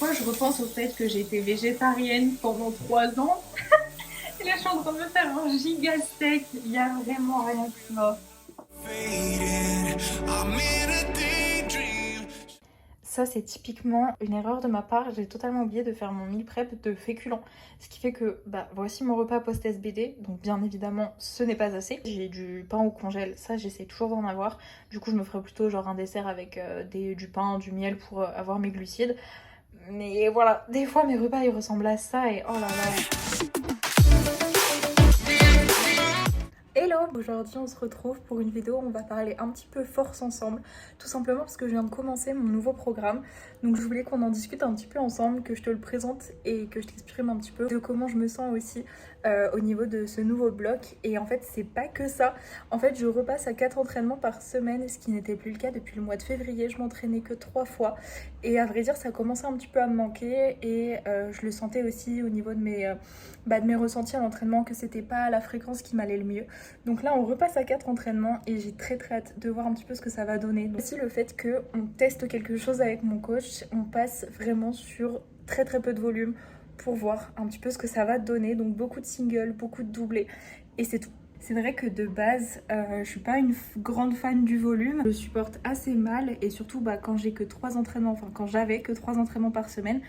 fois, je repense au fait que j'ai été végétarienne pendant 3 ans. Et là, je suis en train de me faire un giga steak. Il y a vraiment rien qui va. Ça, c'est typiquement une erreur de ma part. J'ai totalement oublié de faire mon meal prep de féculents. Ce qui fait que, voici mon repas post-SBD. Donc, bien évidemment, ce n'est pas assez. J'ai du pain au congèle. Ça, j'essaie toujours d'en avoir. Du coup, je me ferai plutôt genre un dessert avec du pain, du miel pour avoir mes glucides. Mais voilà, des fois, mes repas, ils ressemblent à ça. Et oh là là. Hello! Aujourd'hui on se retrouve pour une vidéo où on va parler un petit peu force ensemble, tout simplement parce que je viens de commencer mon nouveau programme, donc je voulais qu'on en discute un petit peu ensemble, que je te le présente et que je t'exprime un petit peu de comment je me sens aussi au niveau de ce nouveau bloc. Et en fait c'est pas que ça, en fait je repasse à 4 entraînements par semaine, ce qui n'était plus le cas depuis le mois de février. Je m'entraînais que 3 fois et à vrai dire ça commençait un petit peu à me manquer et je le sentais aussi au niveau de mes ressentis à l'entraînement, que c'était pas la fréquence qui m'allait le mieux. Donc là on repasse à 4 entraînements et j'ai très hâte de voir un petit peu ce que ça va donner. Donc, aussi le fait qu'on teste quelque chose avec mon coach, on passe vraiment sur très peu de volume pour voir un petit peu ce que ça va donner. Donc beaucoup de singles, beaucoup de doublés et c'est tout. C'est vrai que de base, je suis pas une grande fan du volume. Je le supporte assez mal et surtout quand j'ai que 3 entraînements, enfin quand j'avais que 3 entraînements par semaine,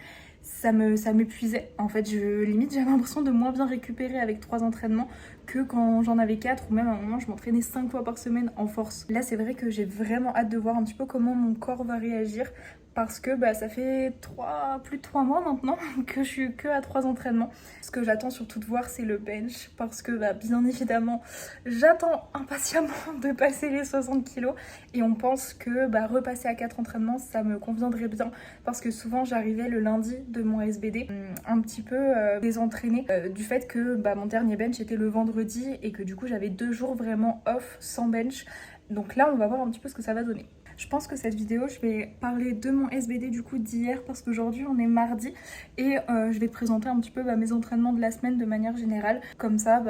ça m'épuisait. En fait, limite, j'avais l'impression de moins bien récupérer avec 3 entraînements que quand j'en avais 4 ou même à un moment, je m'entraînais 5 fois par semaine en force. Là, c'est vrai que j'ai vraiment hâte de voir un petit peu comment mon corps va réagir parce que ça fait plus de 3 mois maintenant que je suis que à 3 entraînements. Ce que j'attends surtout de voir, c'est le bench parce que bien évidemment, j'attends impatiemment de passer les 60 kilos et on pense que repasser à 4 entraînements, ça me conviendrait bien parce que souvent j'arrivais le lundi de mon SBD un petit peu désentraînée du fait que mon dernier bench était le vendredi et que du coup j'avais 2 jours vraiment off sans bench. Donc là on va voir un petit peu ce que ça va donner. Je pense que cette vidéo, je vais parler de mon SBD du coup d'hier parce qu'aujourd'hui on est mardi et je vais te présenter un petit peu mes entraînements de la semaine de manière générale. Comme ça,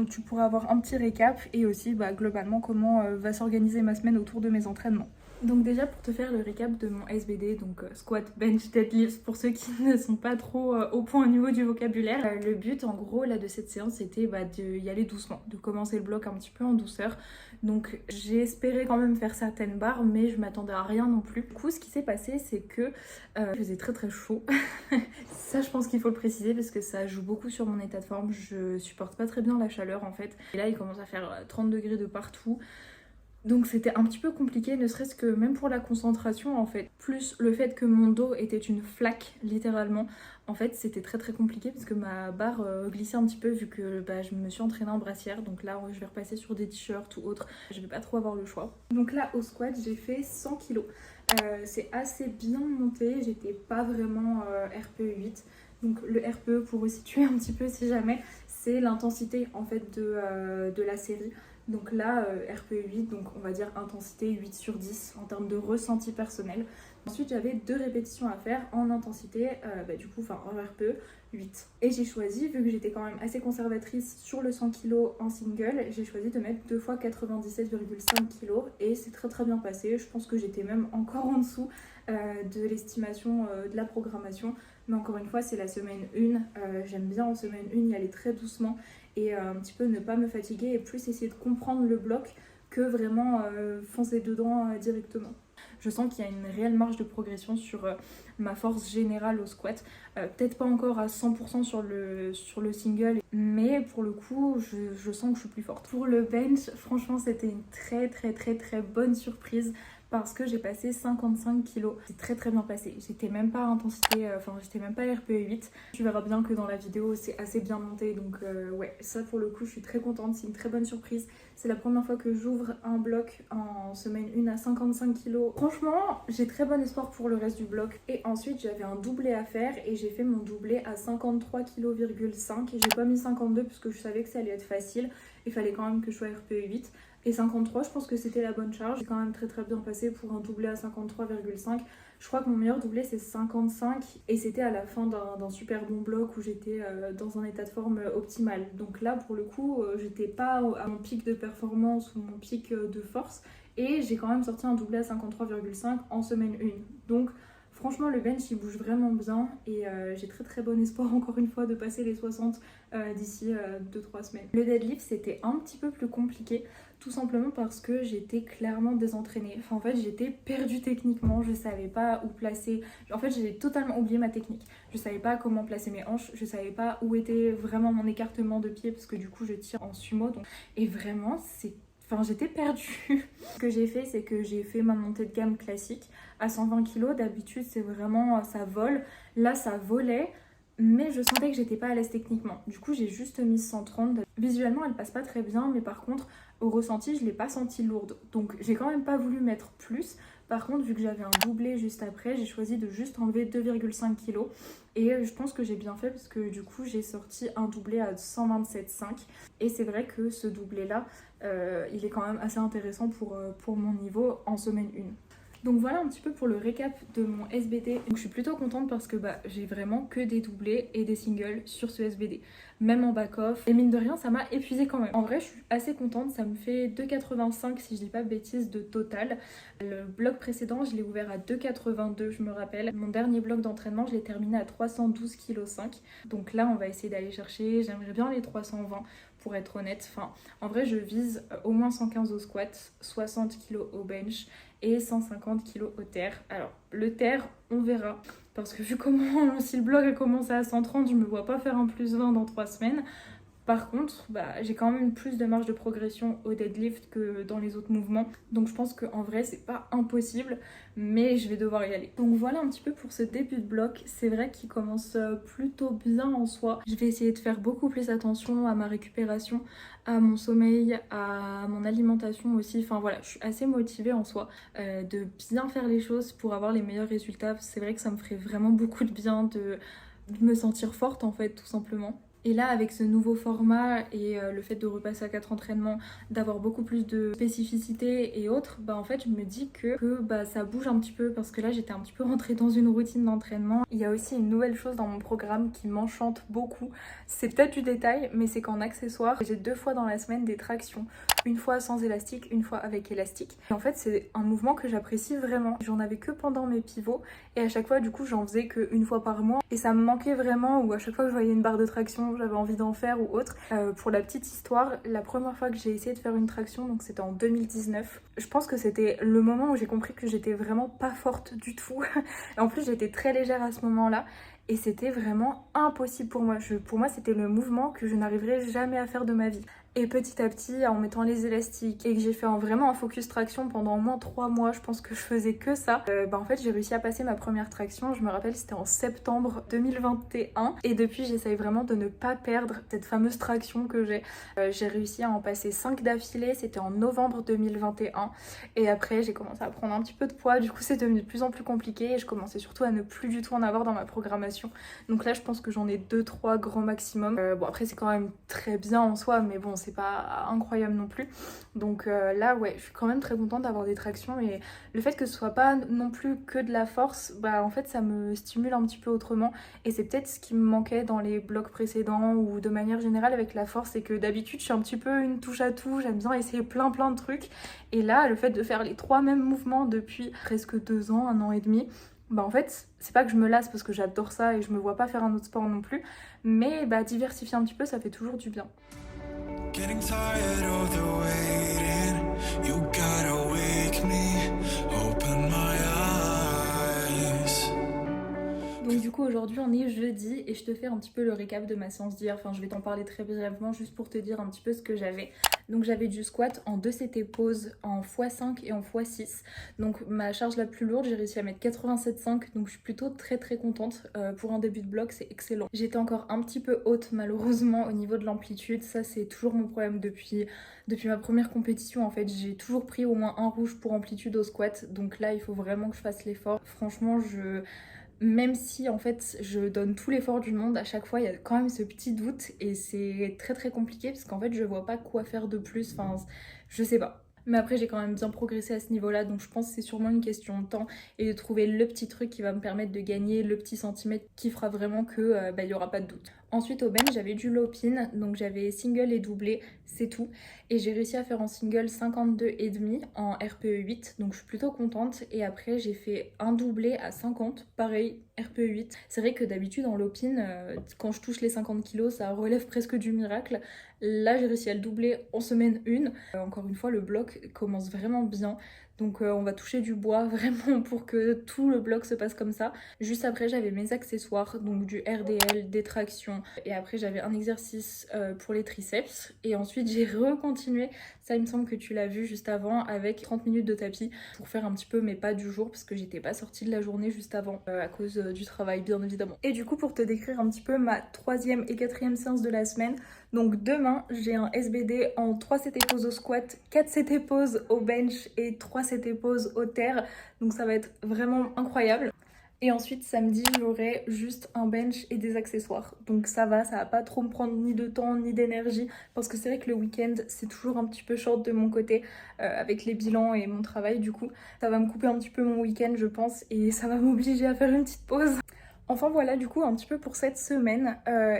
tu pourras avoir un petit récap et aussi globalement comment va s'organiser ma semaine autour de mes entraînements. Donc déjà pour te faire le récap de mon SBD, donc squat, bench, deadlift, pour ceux qui ne sont pas trop au point au niveau du vocabulaire, le but en gros là de cette séance c'était d'y aller doucement, de commencer le bloc un petit peu en douceur. Donc j'ai espéré quand même faire certaines barres mais je m'attendais à rien non plus. Du coup ce qui s'est passé c'est que il faisait très chaud. Ça je pense qu'il faut le préciser parce que ça joue beaucoup sur mon état de forme, je supporte pas très bien la chaleur en fait. Et là il commence à faire 30 degrés de partout. Donc c'était un petit peu compliqué, ne serait-ce que même pour la concentration en fait. Plus le fait que mon dos était une flaque littéralement. En fait c'était très compliqué parce que ma barre glissait un petit peu vu que je me suis entraînée en brassière. Donc là je vais repasser sur des t-shirts ou autre. Je vais pas trop avoir le choix. Donc là au squat j'ai fait 100 kg. C'est assez bien monté, j'étais pas vraiment RPE 8. Donc le RPE pour vous situer un petit peu si jamais, c'est l'intensité en fait de la série. Donc là, RPE 8, donc on va dire intensité 8 sur 10 en termes de ressenti personnel. Ensuite, j'avais 2 répétitions à faire en intensité, en RPE 8. Et j'ai choisi, vu que j'étais quand même assez conservatrice sur le 100 kg en single, j'ai choisi de mettre 2 fois 97,5 kg et c'est très bien passé. Je pense que j'étais même encore en dessous de l'estimation de la programmation. Mais encore une fois, c'est la semaine 1. J'aime bien en semaine 1 y aller très doucement et un petit peu ne pas me fatiguer et plus essayer de comprendre le bloc que vraiment foncer dedans directement. Je sens qu'il y a une réelle marge de progression sur ma force générale au squat. Peut-être pas encore à 100% sur le single, mais pour le coup, je sens que je suis plus forte. Pour le bench, franchement, c'était une très bonne surprise parce que j'ai passé 55 kg. C'est très bien passé. J'étais même pas à intensité, j'étais même pas à RPE 8. Tu verras bien que dans la vidéo, c'est assez bien monté. Donc ouais, ça pour le coup, je suis très contente. C'est une très bonne surprise. C'est la première fois que j'ouvre un bloc en semaine 1 à 55 kg. Franchement, j'ai très bon espoir pour le reste du bloc. Et ensuite, j'avais un doublé à faire et j'ai fait mon doublé à 53,5 kg. J'ai pas mis 52 parce que je savais que ça allait être facile. Il fallait quand même que je sois RPE 8. Et 53, je pense que c'était la bonne charge. C'est quand même très bien passé pour un doublé à 53,5. Je crois que mon meilleur doublé c'est 55 et c'était à la fin d'un super bon bloc où j'étais dans un état de forme optimal. Donc là pour le coup j'étais pas à mon pic de performance ou mon pic de force et j'ai quand même sorti un doublé à 53,5 en semaine 1. Donc Franchement, le bench il bouge vraiment bien et j'ai très bon espoir encore une fois de passer les 60 d'ici 2-3 semaines. Le deadlift c'était un petit peu plus compliqué, tout simplement parce que j'étais clairement désentraînée. Enfin en fait j'étais perdue techniquement, je savais pas où placer. En fait j'ai totalement oublié ma technique. Je savais pas comment placer mes hanches, je savais pas où était vraiment mon écartement de pied parce que du coup je tire en sumo. Donc... Et vraiment j'étais perdue. Ce que j'ai fait, c'est que j'ai fait ma montée de gamme classique à 120 kg. D'habitude, c'est vraiment, ça vole. Là, ça volait, mais je sentais que j'étais pas à l'aise techniquement. Du coup, j'ai juste mis 130. Visuellement, elle passe pas très bien, mais par contre, au ressenti, je l'ai pas sentie lourde. Donc, j'ai quand même pas voulu mettre plus. Par contre, vu que j'avais un doublé juste après, j'ai choisi de juste enlever 2,5 kg. Et je pense que j'ai bien fait parce que du coup, j'ai sorti un doublé à 127,5. Et c'est vrai que ce doublé-là, il est quand même assez intéressant pour mon niveau en semaine 1. Donc voilà un petit peu pour le récap de mon SBD. Donc je suis plutôt contente parce que j'ai vraiment que des doublés et des singles sur ce SBD. Même en back-off. Et mine de rien, ça m'a épuisée quand même. En vrai, je suis assez contente. Ça me fait 2,85 si je dis pas de bêtises de total. Le bloc précédent, je l'ai ouvert à 2,82, je me rappelle. Mon dernier bloc d'entraînement, je l'ai terminé à 312,5 kg. Donc là, on va essayer d'aller chercher. J'aimerais bien les 320 pour être honnête. Enfin, en vrai, je vise au moins 115 au squat, 60 kg au bench et 150 kg au terre. Alors, le terre, on verra. Parce que vu comment, si le bloc a commencé à 130, je me vois pas faire un plus 20 dans 3 semaines. Par contre, j'ai quand même plus de marge de progression au deadlift que dans les autres mouvements. Donc je pense qu'en vrai, c'est pas impossible, mais je vais devoir y aller. Donc voilà un petit peu pour ce début de bloc. C'est vrai qu'il commence plutôt bien en soi. Je vais essayer de faire beaucoup plus attention à ma récupération, à mon sommeil, à mon alimentation aussi. Enfin voilà, je suis assez motivée en soi de bien faire les choses pour avoir les meilleurs résultats. C'est vrai que ça me ferait vraiment beaucoup de bien de me sentir forte en fait, tout simplement. Et là, avec ce nouveau format et le fait de repasser à 4 entraînements, d'avoir beaucoup plus de spécificité et autres, en fait, je me dis que ça bouge un petit peu parce que là, j'étais un petit peu rentrée dans une routine d'entraînement. Il y a aussi une nouvelle chose dans mon programme qui m'enchante beaucoup. C'est peut-être du détail, mais c'est qu'en accessoire, j'ai 2 fois dans la semaine des tractions. Une fois sans élastique, une fois avec élastique. Et en fait, c'est un mouvement que j'apprécie vraiment. J'en avais que pendant mes pivots et à chaque fois, du coup, j'en faisais qu'une fois par mois. Et ça me manquait vraiment, ou à chaque fois que je voyais une barre de traction, j'avais envie d'en faire ou autre. Pour la petite histoire, la première fois que j'ai essayé de faire une traction, donc c'était en 2019, je pense que c'était le moment où j'ai compris que j'étais vraiment pas forte du tout. Et en plus, j'étais très légère à ce moment-là. Et c'était vraiment impossible pour moi. Pour moi, c'était le mouvement que je n'arriverais jamais à faire de ma vie. Et petit à petit, en mettant les élastiques et que j'ai fait vraiment un focus traction pendant au moins 3 mois, je pense que je faisais que ça, en fait j'ai réussi à passer ma première traction. Je me rappelle, c'était en septembre 2021 et depuis j'essaye vraiment de ne pas perdre cette fameuse traction que j'ai. J'ai réussi à en passer 5 d'affilée, c'était en novembre 2021 et après j'ai commencé à prendre un petit peu de poids, du coup c'est devenu de plus en plus compliqué et je commençais surtout à ne plus du tout en avoir dans ma programmation. Donc là je pense que j'en ai 2-3 grand maximum. Après c'est quand même très bien en soi, mais bon c'est pas incroyable non plus. Donc là ouais, je suis quand même très contente d'avoir des tractions et le fait que ce soit pas non plus que de la force, en fait ça me stimule un petit peu autrement et c'est peut-être ce qui me manquait dans les blocs précédents ou de manière générale avec la force, c'est que d'habitude je suis un petit peu une touche à tout, j'aime bien essayer plein de trucs et là le fait de faire les 3 mêmes mouvements depuis presque 2 ans, 1 an et demi, en fait c'est pas que je me lasse parce que j'adore ça et je me vois pas faire un autre sport non plus, mais diversifier un petit peu ça fait toujours du bien. Getting tired of the waiting, you gotta wake me, open my eyes. Donc du coup aujourd'hui on est jeudi et je te fais un petit peu le récap de ma séance d'hier, enfin je vais t'en parler très brièvement juste pour te dire un petit peu ce que j'avais. Donc j'avais du squat en 2 CT pause en x5 et en x6. Donc ma charge la plus lourde, j'ai réussi à mettre 87,5, donc je suis plutôt très contente. Pour un début de bloc, c'est excellent. J'étais encore un petit peu haute malheureusement au niveau de l'amplitude. Ça c'est toujours mon problème depuis ma première compétition. En fait j'ai toujours pris au moins un rouge pour amplitude au squat. Donc là il faut vraiment que je fasse l'effort. Franchement même si en fait je donne tout l'effort du monde, à chaque fois il y a quand même ce petit doute et c'est très compliqué parce qu'en fait je vois pas quoi faire de plus, enfin je sais pas. Mais après j'ai quand même bien progressé à ce niveau-là, donc je pense que c'est sûrement une question de temps et de trouver le petit truc qui va me permettre de gagner le petit centimètre qui fera vraiment que il y aura pas de doute. Ensuite au bench j'avais du low pin, donc j'avais single et doublé, c'est tout. Et j'ai réussi à faire en single 52,5 en RPE 8, donc je suis plutôt contente. Et après j'ai fait un doublé à 50, pareil, RPE 8. C'est vrai que d'habitude en low pin, quand je touche les 50 kilos, ça relève presque du miracle. Là j'ai réussi à le doubler en semaine 1. Encore une fois le bloc commence vraiment bien. Donc on va toucher du bois vraiment pour que tout le bloc se passe comme ça. Juste après j'avais mes accessoires, donc du RDL, des tractions. Et après j'avais un exercice pour les triceps. Et ensuite j'ai recontinué, ça il me semble que tu l'as vu juste avant, avec 30 minutes de tapis pour faire un petit peu mes pas du jour parce que j'étais pas sortie de la journée juste avant à cause du travail bien évidemment. Et du coup pour te décrire un petit peu ma 3e et 4e séance de la semaine, donc demain j'ai un SBD en 3 CT pose au squat, 4 CT pose au bench et 3 CT pose au terre, donc ça va être vraiment incroyable. Et ensuite samedi j'aurai juste un bench et des accessoires, donc ça va pas trop me prendre ni de temps ni d'énergie parce que c'est vrai que le week-end c'est toujours un petit peu short de mon côté avec les bilans et mon travail. Du coup ça va me couper un petit peu mon week-end je pense et ça va m'obliger à faire une petite pause. Enfin voilà du coup un petit peu pour cette semaine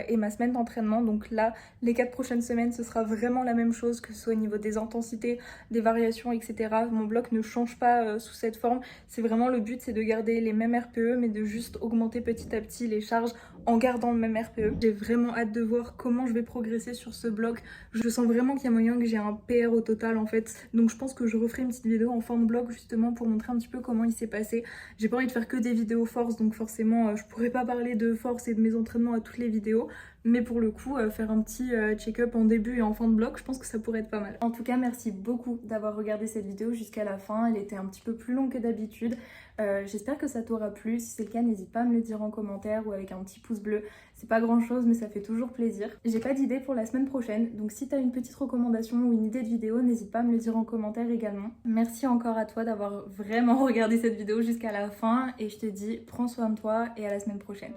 et ma semaine d'entraînement. Donc là les 4 prochaines semaines ce sera vraiment la même chose, que ce soit au niveau des intensités, des variations etc. Mon bloc ne change pas sous cette forme, c'est vraiment le but, c'est de garder les mêmes RPE mais de juste augmenter petit à petit les charges en gardant le même RPE. J'ai vraiment hâte de voir comment je vais progresser sur ce bloc. Je sens vraiment qu'il y a moyen que j'ai un PR au total en fait, donc je pense que je referai une petite vidéo en fin de bloc justement pour montrer un petit peu comment il s'est passé. J'ai pas envie de faire que des vidéos force, donc forcément je pourrais pas parler de force et de mes entraînements à toutes les vidéos, mais pour le coup faire un petit check-up en début et en fin de bloc, je pense que ça pourrait être pas mal. En tout cas merci beaucoup d'avoir regardé cette vidéo jusqu'à la fin, elle était un petit peu plus longue que d'habitude. J'espère que ça t'aura plu, si c'est le cas n'hésite pas à me le dire en commentaire ou avec un petit pouce bleu, c'est pas grand chose mais ça fait toujours plaisir. J'ai pas d'idée pour la semaine prochaine, donc si t'as une petite recommandation ou une idée de vidéo n'hésite pas à me le dire en commentaire également. Merci encore à toi d'avoir vraiment regardé cette vidéo jusqu'à la fin et je te dis prends soin de toi et à la semaine prochaine.